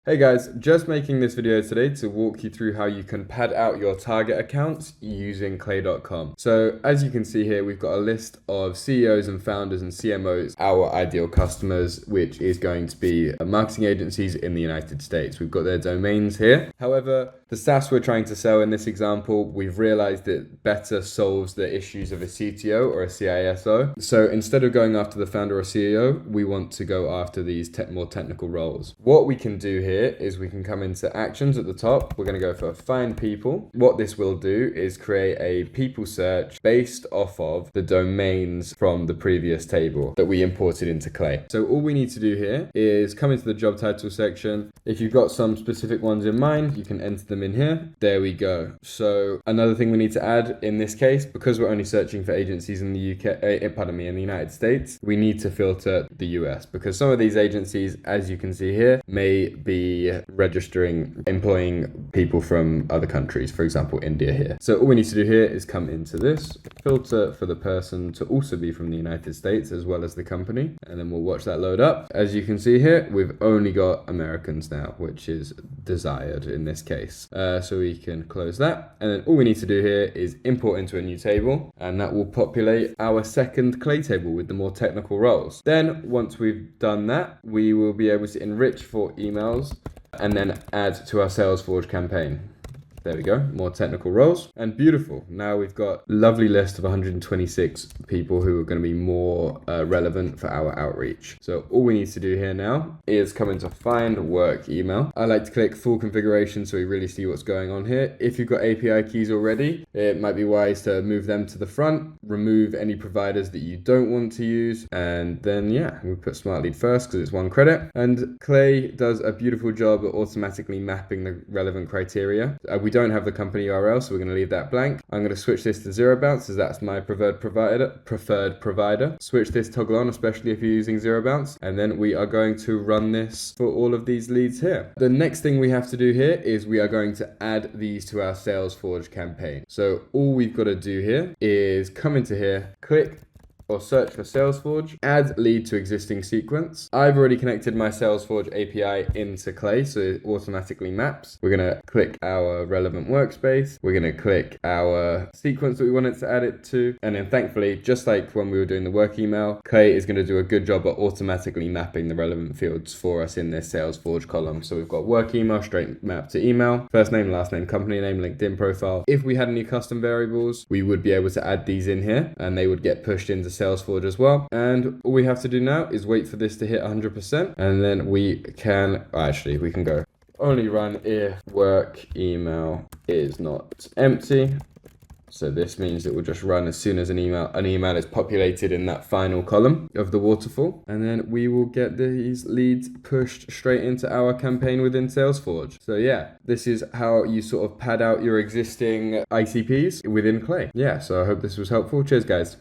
Hey guys, just making this video today to walk you through how you can pad out your target accounts using clay.com. So as you can see here, we've got a list of CEOs and founders and CMOs, our ideal customers, which is going to be marketing agencies in the United States. We've got their domains here. However, the SaaS we're trying to sell in this example, we've realized it better solves the issues of a CTO or a CISO. So instead of going after the founder or CEO, we want to go after these more technical roles. What we can do here is we can come into actions at the top. We're going to go for find people. What this will do is create a people search based off of the domains from the previous table that we imported into Clay. So all we need to do here is come into the job title section. If you've got some specific ones in mind, you can enter them in here. There we go. So another thing we need to add in this case, because we're only searching for agencies in the in the United States, we need to filter the US because some of these agencies, as you can see here, may be registering, employing people from other countries, for example, India here. So all we need to do here is come into this, filter for the person to also be from the United States as well as the company, and then we'll watch that load up. As you can see here, we've only got Americans now, which is desired in this case. So we can close that. And then all we need to do here is import into a new table, and that will populate our second Clay table with the more technical roles. Then once we've done that, we will be able to enrich for emails and then add to our Salesforce campaign. There we go, more technical roles, and beautiful. Now we've got a lovely list of 126 people who are going to be more relevant for our outreach. So all we need to do here now is come into find work email. I like to click full configuration so we really see what's going on here. If you've got API keys already, it might be wise to move them to the front, remove any providers that you don't want to use, and then we put Smart Lead first because it's one credit. And Clay does a beautiful job at automatically mapping the relevant criteria. We don't have the company URL, so we're going to leave that blank. I'm going to switch this to zero bounce as that's my preferred provider. Switch this toggle on, especially if you're using zero bounce, and then we are going to run this for all of these leads here. The next thing we have to do here is we are going to add these to our Salesforce campaign. So all we've got to do here is come into here, click or search for Salesforce, add lead to existing sequence. I've already connected my Salesforce API into Clay, so it automatically maps. We're gonna click our relevant workspace. We're gonna click our sequence that we wanted to add it to. And then thankfully, just like when we were doing the work email, Clay is gonna do a good job at automatically mapping the relevant fields for us in this Salesforce column. So we've got work email, straight map to email, first name, last name, company name, LinkedIn profile. If we had any custom variables, we would be able to add these in here and they would get pushed into Salesforce as well. And all we have to do now is wait for this to hit 100%, and then we can go only run if work email is not empty. So this means it will just run as soon as an email is populated in that final column of the waterfall. And then we will get these leads pushed straight into our campaign within Salesforce. So this is how you sort of pad out your existing ICPs within Clay. So I hope this was helpful. Cheers, guys.